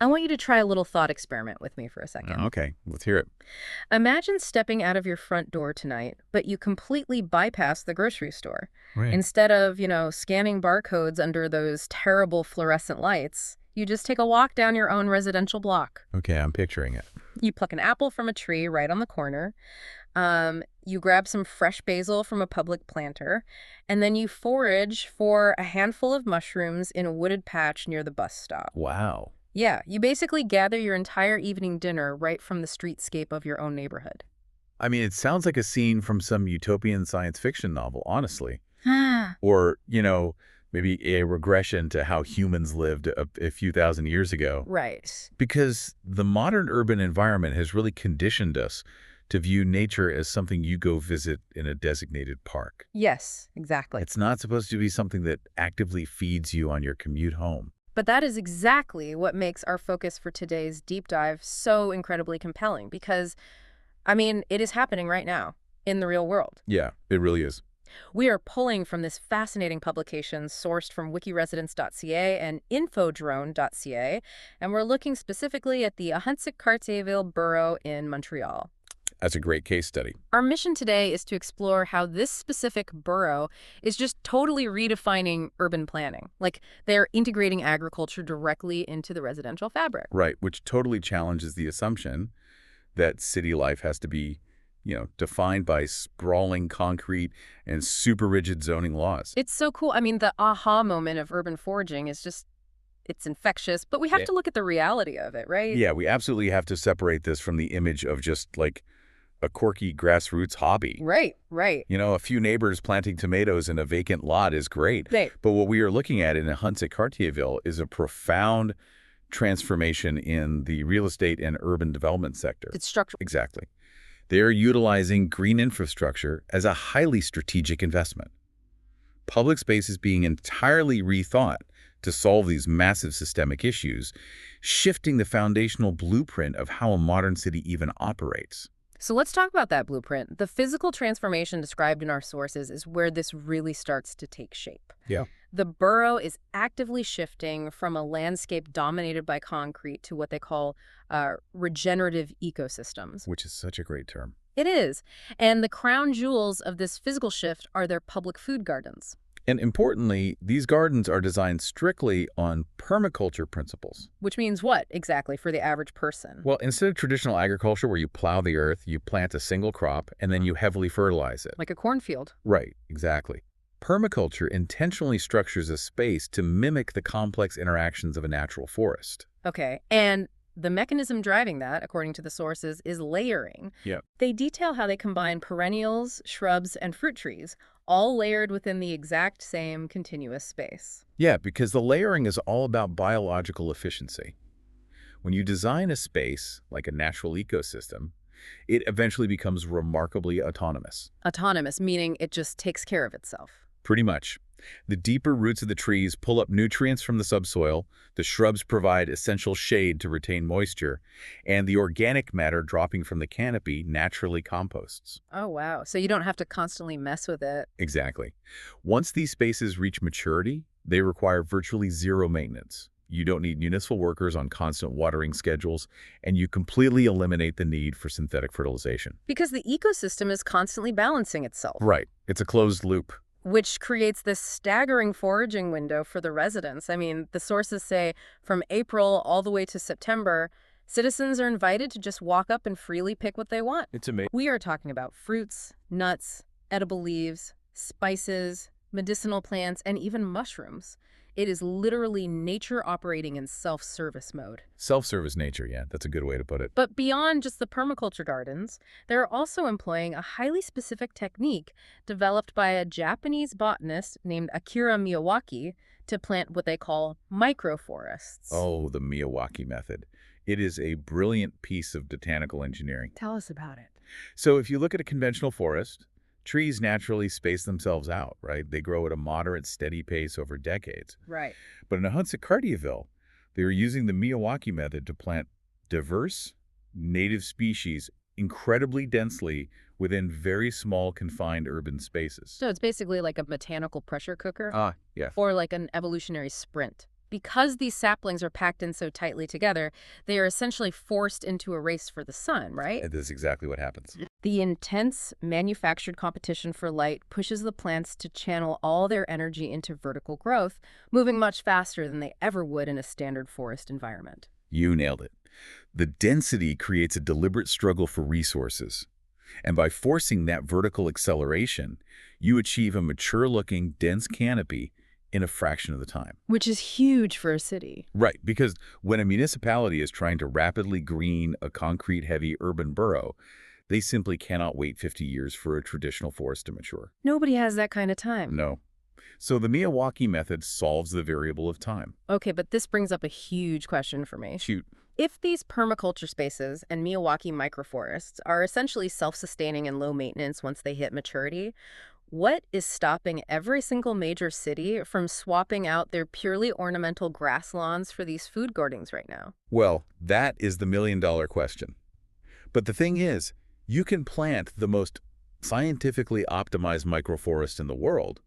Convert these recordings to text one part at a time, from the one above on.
I want you to try a little thought experiment with me for a second. Okay, let's hear it. Imagine stepping out of your front door tonight, but you completely bypass the grocery store. Right. Instead of, scanning barcodes under those terrible fluorescent lights, you just take a walk down your own residential block. Okay, I'm picturing it. You pluck an apple from a tree right on the corner. You grab some fresh basil from a public planter, and then you forage for a handful of mushrooms in a wooded patch near the bus stop. Wow. Yeah, you basically gather your entire evening dinner right from the streetscape of your own neighborhood. I mean, it sounds like a scene from some utopian science fiction novel, honestly. Ah, Or, maybe a regression to how humans lived a few thousand years ago. right. Because the modern urban environment has really conditioned us to view nature as something you go visit in a designated park. Yes, exactly. It's not supposed to be something that actively feeds you on your commute home. But that is exactly what makes our focus for today's deep dive so incredibly compelling because, it is happening right now in the real world. Yeah, it really is. We are pulling from this fascinating publication sourced from wikiresidence.ca and infodrone.ca, and we're looking specifically at the Ahuntsic Cartierville borough in Montreal. That's a great case study. Our mission today is to explore how this specific borough is just totally redefining urban planning. Like they're integrating agriculture directly into the residential fabric. Right, which totally challenges the assumption that city life has to be, defined by sprawling concrete and super rigid zoning laws. It's so cool. The aha moment of urban foraging is just, it's infectious, but we have Yeah. to look at the reality of it, right? Yeah, we absolutely have to separate this from the image of just like a quirky grassroots hobby. Right, right. A few neighbors planting tomatoes in a vacant lot is great. Right. But what we are looking at in Ahuntsic Cartierville is a profound transformation in the real estate and urban development sector. It's structural. Exactly. They're utilizing green infrastructure as a highly strategic investment. Public space is being entirely rethought to solve these massive systemic issues, shifting the foundational blueprint of how a modern city even operates. So let's talk about that blueprint. The physical transformation described in our sources is where this really starts to take shape. Yeah. The borough is actively shifting from a landscape dominated by concrete to what they call regenerative ecosystems. Which is such a great term. It is. And the crown jewels of this physical shift are their public food gardens. And importantly, these gardens are designed strictly on permaculture principles. Which means what exactly for the average person? Well, instead of traditional agriculture where you plow the earth, you plant a single crop, and then you heavily fertilize it. Like a cornfield. Right, exactly. Permaculture intentionally structures a space to mimic the complex interactions of a natural forest. Okay. And the mechanism driving that, according to the sources, is layering. Yep. They detail how they combine perennials, shrubs, and fruit trees, all layered within the exact same continuous space. Yeah, because the layering is all about biological efficiency. When you design a space, like a natural ecosystem, it eventually becomes remarkably autonomous. Autonomous, meaning it just takes care of itself. Pretty much. The deeper roots of the trees pull up nutrients from the subsoil, the shrubs provide essential shade to retain moisture, and the organic matter dropping from the canopy naturally composts. Oh, wow. So you don't have to constantly mess with it. Exactly. Once these spaces reach maturity, they require virtually zero maintenance. You don't need municipal workers on constant watering schedules, and you completely eliminate the need for synthetic fertilization. Because the ecosystem is constantly balancing itself. Right. It's a closed loop. Which creates this staggering foraging window for the residents. The sources say from April all the way to September, citizens are invited to just walk up and freely pick what they want. It's amazing. We are talking about fruits, nuts, edible leaves, spices, medicinal plants, and even mushrooms. It is literally nature operating in self-service mode. Self-service nature, yeah, that's a good way to put it. But beyond just the permaculture gardens, they're also employing a highly specific technique developed by a Japanese botanist named Akira Miyawaki to plant what they call microforests. Oh, the Miyawaki method. It is a brilliant piece of botanical engineering. Tell us about it. So if you look at a conventional forest, trees naturally space themselves out, right? They grow at a moderate, steady pace over decades. Right. But in Ahuntsic Cartierville, they are using the Miyawaki method to plant diverse, native species incredibly densely within very small, confined urban spaces. So it's basically like a botanical pressure cooker Ah, yeah. or like an evolutionary sprint. Because these saplings are packed in so tightly together, they are essentially forced into a race for the sun, right? And this is exactly what happens. The intense manufactured competition for light pushes the plants to channel all their energy into vertical growth, moving much faster than they ever would in a standard forest environment. You nailed it. The density creates a deliberate struggle for resources. And by forcing that vertical acceleration, you achieve a mature-looking, dense canopy in a fraction of the time. Which is huge for a city. Right, because when a municipality is trying to rapidly green a concrete-heavy urban borough, they simply cannot wait 50 years for a traditional forest to mature. Nobody has that kind of time. No. So the Miyawaki method solves the variable of time. Okay, but this brings up a huge question for me. Shoot. If these permaculture spaces and Miyawaki microforests are essentially self-sustaining and low maintenance once they hit maturity, what is stopping every single major city from swapping out their purely ornamental grass lawns for these food gardens right now? Well, that is the million-dollar question. But the thing is, you can plant the most scientifically optimized microforest in the world,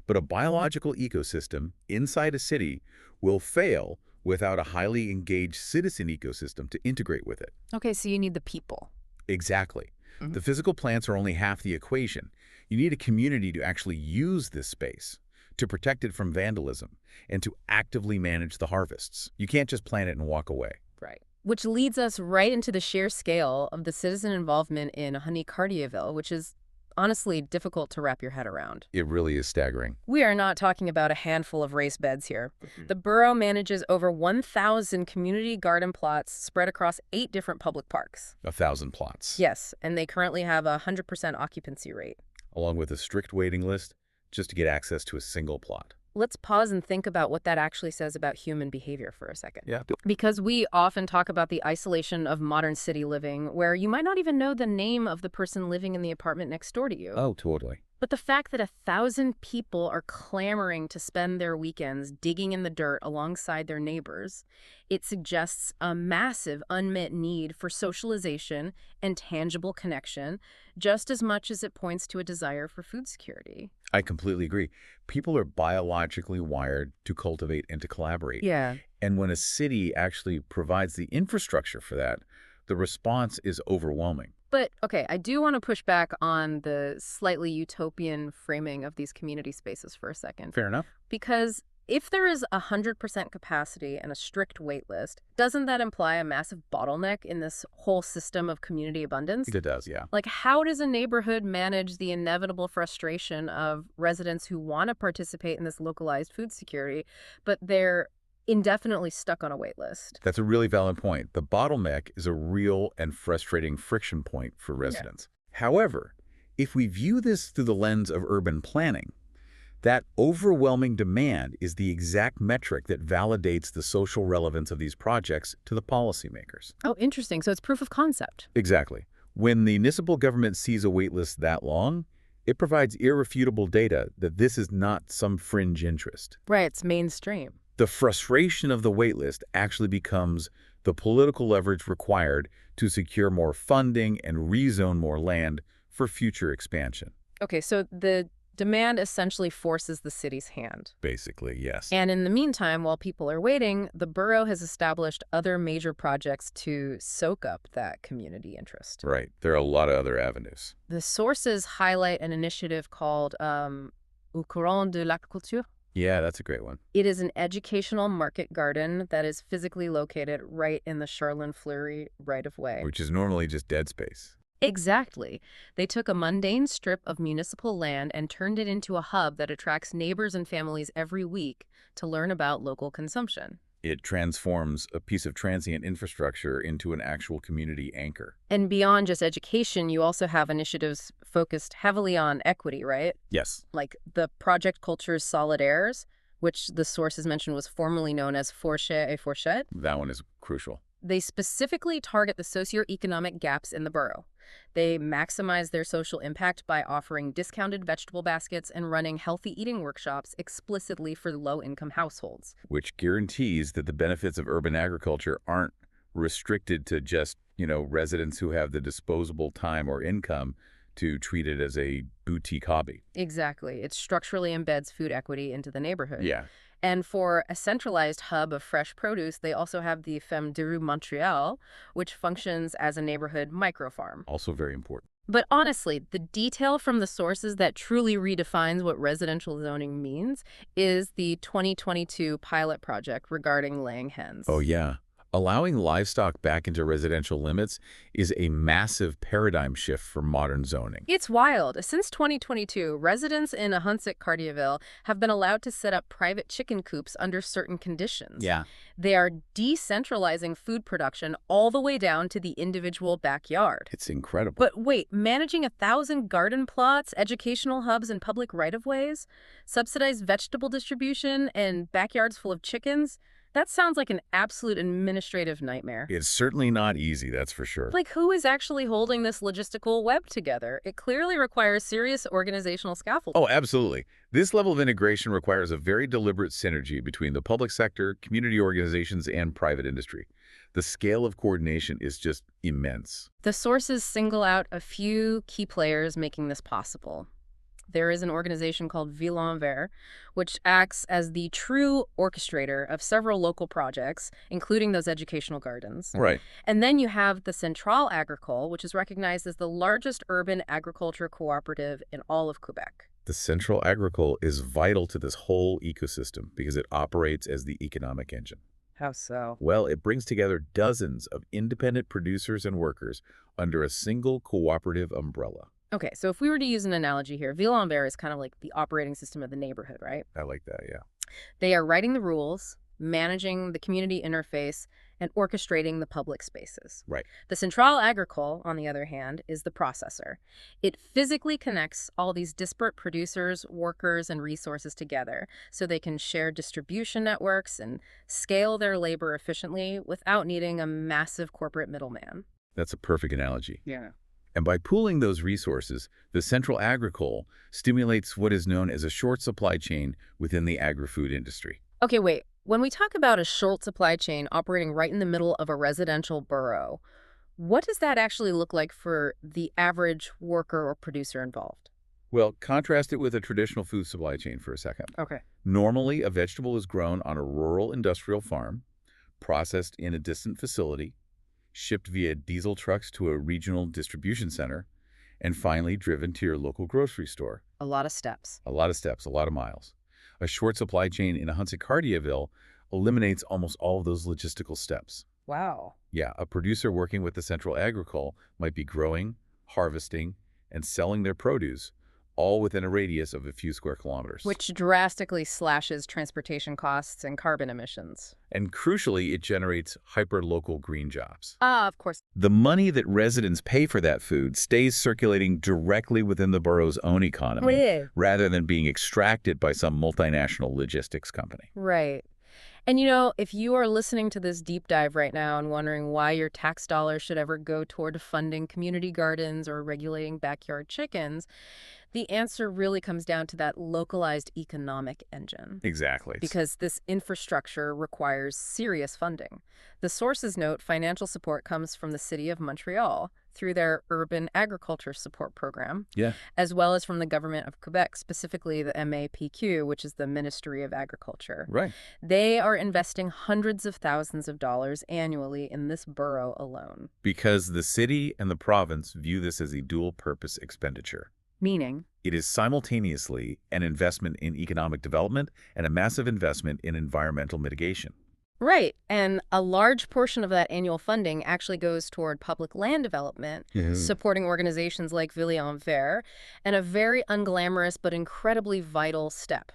but a biological ecosystem inside a city will fail without a highly engaged citizen ecosystem to integrate with it. Okay, so you need the people. Exactly. The physical plants are only half the equation. You need a community to actually use this space, to protect it from vandalism, and to actively manage the harvests. You can't just plant it and walk away. Right. Which leads us right into the sheer scale of the citizen involvement in Ahuntsic Cartierville, which is honestly difficult to wrap your head around. It really is staggering. We are not talking about a handful of raised beds here. The borough manages over 1,000 community garden plots spread across 8 different public parks. 1,000 plots. Yes, and they currently have a 100% occupancy rate. Along with a strict waiting list just to get access to a single plot. Let's pause and think about what that actually says about human behavior for a second. Yeah. Because we often talk about the isolation of modern city living, where you might not even know the name of the person living in the apartment next door to you. Oh, totally. But the fact that 1,000 people are clamoring to spend their weekends digging in the dirt alongside their neighbors, it suggests a massive unmet need for socialization and tangible connection, just as much as it points to a desire for food security. I completely agree. People are biologically wired to cultivate and to collaborate. Yeah. And when a city actually provides the infrastructure for that, the response is overwhelming. But, okay, I do want to push back on the slightly utopian framing of these community spaces for a second. Fair enough. Because if there is 100% capacity and a strict wait list, doesn't that imply a massive bottleneck in this whole system of community abundance? It does, yeah. Like, how does a neighborhood manage the inevitable frustration of residents who want to participate in this localized food security, but they're indefinitely stuck on a wait list? That's a really valid point. The bottleneck is a real and frustrating friction point for residents. Yeah. However, if we view this through the lens of urban planning, that overwhelming demand is the exact metric that validates the social relevance of these projects to the policymakers. Oh, interesting. So it's proof of concept. Exactly. When the municipal government sees a wait list that long, it provides irrefutable data that this is not some fringe interest. Right, it's mainstream. The frustration of the waitlist actually becomes the political leverage required to secure more funding and rezone more land for future expansion. Okay, so the demand essentially forces the city's hand. Basically, yes. And in the meantime, while people are waiting, the borough has established other major projects to soak up that community interest. Right. There are a lot of other avenues. The sources highlight an initiative called Au courant de l'agriculture. Yeah, that's a great one. It is an educational market garden that is physically located right in the Charlene-Fleury right-of-way. Which is normally just dead space. Exactly. They took a mundane strip of municipal land and turned it into a hub that attracts neighbors and families every week to learn about local consumption. It transforms a piece of transient infrastructure into an actual community anchor. And beyond just education, you also have initiatives focused heavily on equity, right? Yes. Like the Project Culture's Solidaires, which the sources mentioned was formerly known as Fourchet et Fourchette. That one is crucial. They specifically target the socioeconomic gaps in the borough. They maximize their social impact by offering discounted vegetable baskets and running healthy eating workshops explicitly for low-income households. Which guarantees that the benefits of urban agriculture aren't restricted to just, residents who have the disposable time or income to treat it as a boutique hobby. Exactly. It structurally embeds food equity into the neighborhood. Yeah. And for a centralized hub of fresh produce, they also have the Femme de Rue Montreal, which functions as a neighborhood microfarm. Also very important. But honestly, the detail from the sources that truly redefines what residential zoning means is the 2022 pilot project regarding laying hens. Oh, yeah. Allowing livestock back into residential limits is a massive paradigm shift for modern zoning. It's wild. Since 2022, residents in Ahuntsic Cartierville have been allowed to set up private chicken coops under certain conditions. Yeah. They are decentralizing food production all the way down to the individual backyard. It's incredible. But wait, managing 1,000 garden plots, educational hubs, and public right-of-ways, subsidized vegetable distribution, and backyards full of chickens? That sounds like an absolute administrative nightmare. It's certainly not easy, that's for sure. Like, who is actually holding this logistical web together? It clearly requires serious organizational scaffolding. Oh, absolutely. This level of integration requires a very deliberate synergy between the public sector, community organizations, and private industry. The scale of coordination is just immense. The sources single out a few key players making this possible. There is an organization called Avant, which acts as the true orchestrator of several local projects, including those educational gardens. Right. And then you have the Centrale Agricole, which is recognized as the largest urban agriculture cooperative in all of Quebec. The Centrale agricole is vital to this whole ecosystem because it operates as the economic engine. How so? Well, it brings together dozens of independent producers and workers under a single cooperative umbrella. Okay, so if we were to use an analogy here, Ville is kind of like the operating system of the neighborhood, right? I like that, yeah. They are writing the rules, managing the community interface, and orchestrating the public spaces. Right. The Centrale Agricole, on the other hand, is the processor. It physically connects all these disparate producers, workers, and resources together so they can share distribution networks and scale their labor efficiently without needing a massive corporate middleman. That's a perfect analogy. Yeah. And by pooling those resources, the Centrale agricole stimulates what is known as a short supply chain within the agri-food industry. Okay, wait. When we talk about a short supply chain operating right in the middle of a residential borough, what does that actually look like for the average worker or producer involved? Well, contrast it with a traditional food supply chain for a second. Okay. Normally, a vegetable is grown on a rural industrial farm, processed in a distant facility, shipped via diesel trucks to a regional distribution center, and finally driven to your local grocery store. A lot of steps. A lot of steps, a lot of miles. A short supply chain in Ahuntsic Cartierville eliminates almost all of those logistical steps. Wow. Yeah, a producer working with the Centrale agricole might be growing, harvesting, and selling their produce, all within a radius of a few square kilometers. Which drastically slashes transportation costs and carbon emissions. And crucially, it generates hyper-local green jobs. Of course. The money that residents pay for that food stays circulating directly within the borough's own economy, rather than being extracted by some multinational logistics company. Right. And you know, if you are listening to this deep dive right now and wondering why your tax dollars should ever go toward funding community gardens or regulating backyard chickens, the answer really comes down to that localized economic engine. Exactly. Because this infrastructure requires serious funding. The sources note financial support comes from the city of Montreal through their urban agriculture support program, as well as from the government of Quebec, specifically the MAPQ, which is the Ministry of Agriculture. Right. They are investing hundreds of thousands of dollars annually in this borough alone. Because the city and the province view this as a dual-purpose expenditure. Meaning? It is simultaneously an investment in economic development and a massive investment in environmental mitigation. Right. And a large portion of that annual funding actually goes toward public land development, supporting organizations like Ville, and a very unglamorous but incredibly vital step: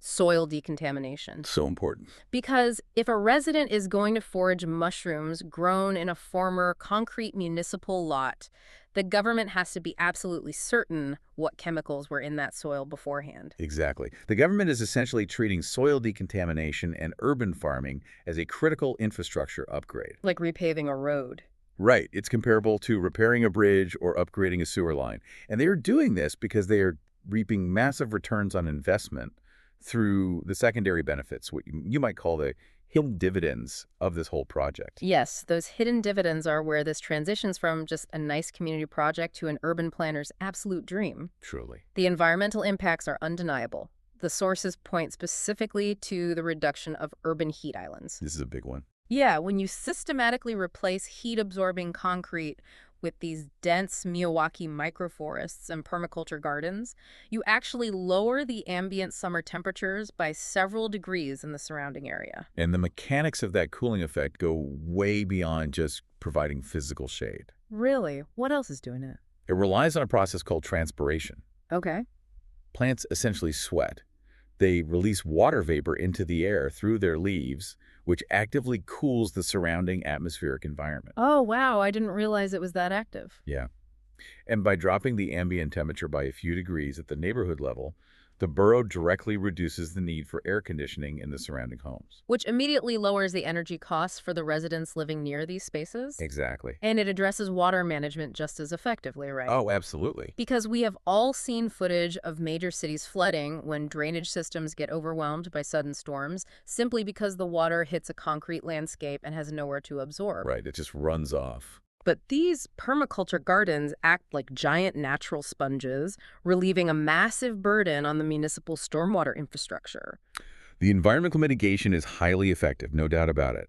soil decontamination. So important. Because if a resident is going to forage mushrooms grown in a former concrete municipal lot, the government has to be absolutely certain what chemicals were in that soil beforehand. Exactly. The government is essentially treating soil decontamination and urban farming as a critical infrastructure upgrade. Like repaving a road. Right. It's comparable to repairing a bridge or upgrading a sewer line. And they are doing this because they are reaping massive returns on investment through the secondary benefits, what you might call the hidden dividends of this whole project. Yes, those hidden dividends are where this transitions from just a nice community project to an urban planner's absolute dream. Truly. The environmental impacts are undeniable. The sources point specifically to the reduction of urban heat islands. This is a big one. Yeah, when you systematically replace heat-absorbing concrete with these dense Miyawaki microforests and permaculture gardens, you actually lower the ambient summer temperatures by several degrees in the surrounding area. And the mechanics of that cooling effect go way beyond just providing physical shade. Really? What else is doing it? It relies on a process called transpiration. Okay. Plants essentially sweat. They release water vapor into the air through their leaves, which actively cools the surrounding atmospheric environment. Oh, wow. I didn't realize it was that active. Yeah. And by dropping the ambient temperature by a few degrees at the neighborhood level, the borough directly reduces the need for air conditioning in the surrounding homes. Which immediately lowers the energy costs for the residents living near these spaces. Exactly. And it addresses water management just as effectively, right? Oh, absolutely. Because we have all seen footage of major cities flooding when drainage systems get overwhelmed by sudden storms, simply because the water hits a concrete landscape and has nowhere to absorb. Right, it just runs off. But these permaculture gardens act like giant natural sponges, relieving a massive burden on the municipal stormwater infrastructure. The environmental mitigation is highly effective, no doubt about it.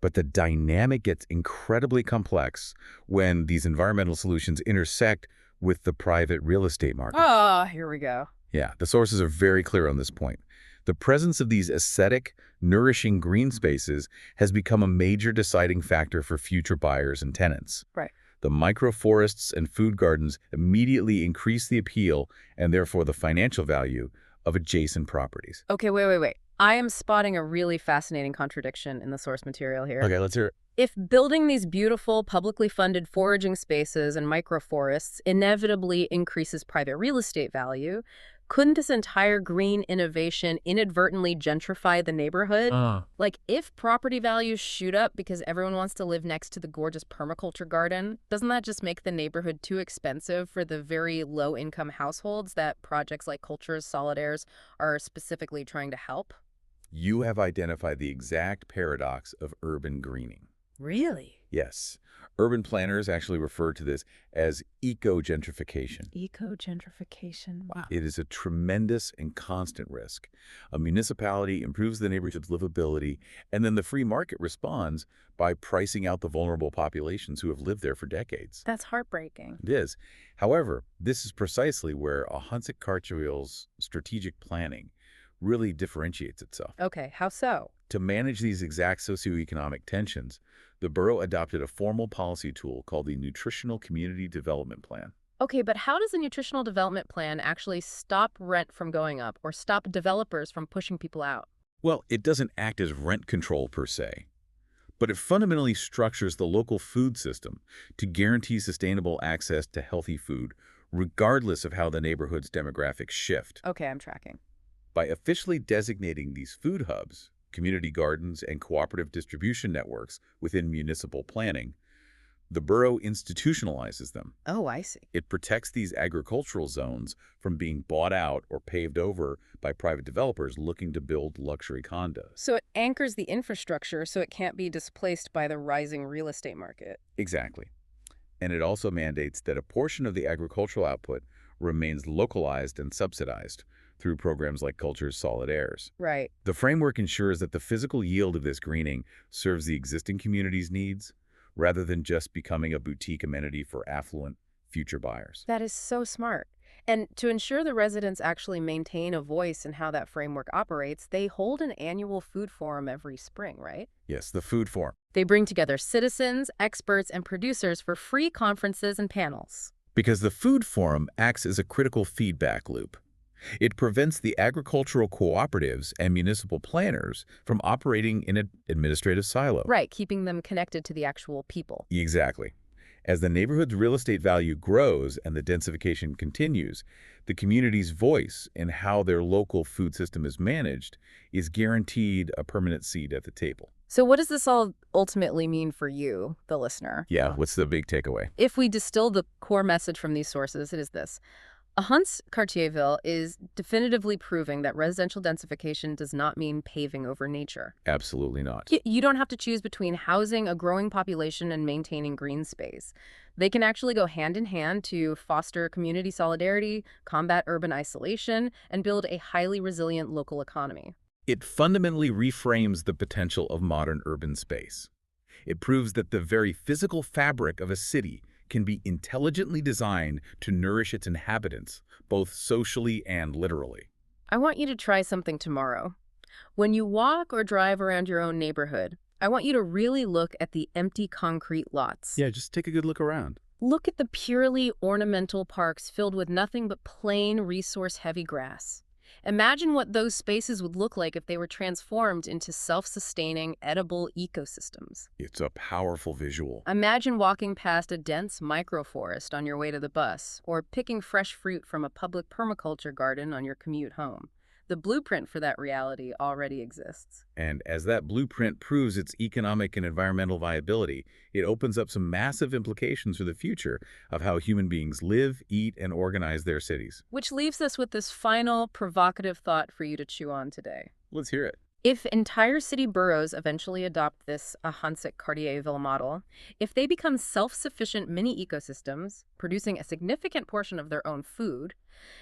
But the dynamic gets incredibly complex when these environmental solutions intersect with the private real estate market. Ah, here we go. Yeah, the sources are very clear on this point. The presence of these aesthetic, nourishing green spaces has become a major deciding factor for future buyers and tenants. Right. The microforests and food gardens immediately increase the appeal and therefore the financial value of adjacent properties. Okay, wait. I am spotting a really fascinating contradiction in the source material here. Okay, let's hear it. If building these beautiful, publicly funded foraging spaces and microforests inevitably increases private real estate value, couldn't this entire green innovation inadvertently gentrify the neighborhood? Like, if property values shoot up because everyone wants to live next to the gorgeous permaculture garden, doesn't that just make the neighborhood too expensive for the very low-income households that projects like Culture's Solidaire's are specifically trying to help? You have identified the exact paradox of urban greening. Really? Yes. Urban planners actually refer to this as eco-gentrification. Eco-gentrification, wow. It is a tremendous and constant risk. A municipality improves the neighborhood's livability, and then the free market responds by pricing out the vulnerable populations who have lived there for decades. That's heartbreaking. It is. However, this is precisely where Ahuntsic Cartierville's strategic planning really differentiates itself. Okay, how so? To manage these exact socioeconomic tensions, the borough adopted a formal policy tool called the Nutritional Community Development Plan. Okay, but how does a nutritional development plan actually stop rent from going up or stop developers from pushing people out? Well, it doesn't act as rent control per se, but it fundamentally structures the local food system to guarantee sustainable access to healthy food, regardless of how the neighborhood's demographics shift. Okay, I'm tracking. By officially designating these food hubs, community gardens, and cooperative distribution networks within municipal planning, the borough institutionalizes them. Oh, I see. It protects these agricultural zones from being bought out or paved over by private developers looking to build luxury condos. So it anchors the infrastructure so it can't be displaced by the rising real estate market. Exactly. And it also mandates that a portion of the agricultural output remains localized and subsidized through programs like Culture's Solidaire's. Right. The framework ensures that the physical yield of this greening serves the existing community's needs, rather than just becoming a boutique amenity for affluent future buyers. That is so smart. And to ensure the residents actually maintain a voice in how that framework operates, they hold an annual food forum every spring, right? Yes, the food forum. They bring together citizens, experts, and producers for free conferences and panels. Because the food forum acts as a critical feedback loop. It prevents the agricultural cooperatives and municipal planners from operating in an administrative silo. Right, keeping them connected to the actual people. Exactly. As the neighborhood's real estate value grows and the densification continues, the community's voice in how their local food system is managed is guaranteed a permanent seat at the table. So what does this all ultimately mean for you, the listener? Yeah, what's the big takeaway? If we distill the core message from these sources, it is this. Ahuntsic Cartierville is definitively proving that residential densification does not mean paving over nature. Absolutely not. You don't have to choose between housing a growing population and maintaining green space. They can actually go hand in hand to foster community solidarity, combat urban isolation, and build a highly resilient local economy. It fundamentally reframes the potential of modern urban space. It proves that the very physical fabric of a city can be intelligently designed to nourish its inhabitants, both socially and literally. I want you to try something tomorrow. When you walk or drive around your own neighborhood, I want you to really look at the empty concrete lots. Yeah, just take a good look around. Look at the purely ornamental parks filled with nothing but plain, resource-heavy grass. Imagine what those spaces would look like if they were transformed into self-sustaining, edible ecosystems. It's a powerful visual. Imagine walking past a dense microforest on your way to the bus, or picking fresh fruit from a public permaculture garden on your commute home. The blueprint for that reality already exists. And as that blueprint proves its economic and environmental viability, it opens up some massive implications for the future of how human beings live, eat, and organize their cities. Which leaves us with this final, provocative thought for you to chew on today. Let's hear it. If entire city boroughs eventually adopt this Ahuntsic Cartierville model, if they become self-sufficient mini ecosystems, producing a significant portion of their own food,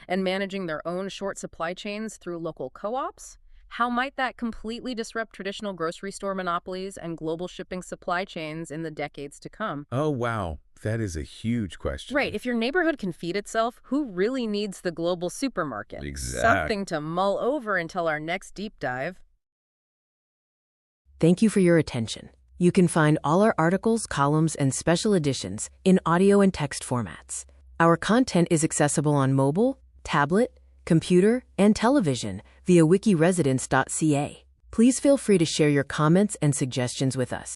and managing their own short supply chains through local co-ops, how might that completely disrupt traditional grocery store monopolies and global shipping supply chains in the decades to come? Oh, wow. That is a huge question. Right. If your neighborhood can feed itself, who really needs the global supermarket? Exactly. Something to mull over until our next deep dive. Thank you for your attention. You can find all our articles, columns, and special editions in audio and text formats. Our content is accessible on mobile, tablet, computer, and television via wikiresidence.ca. Please feel free to share your comments and suggestions with us.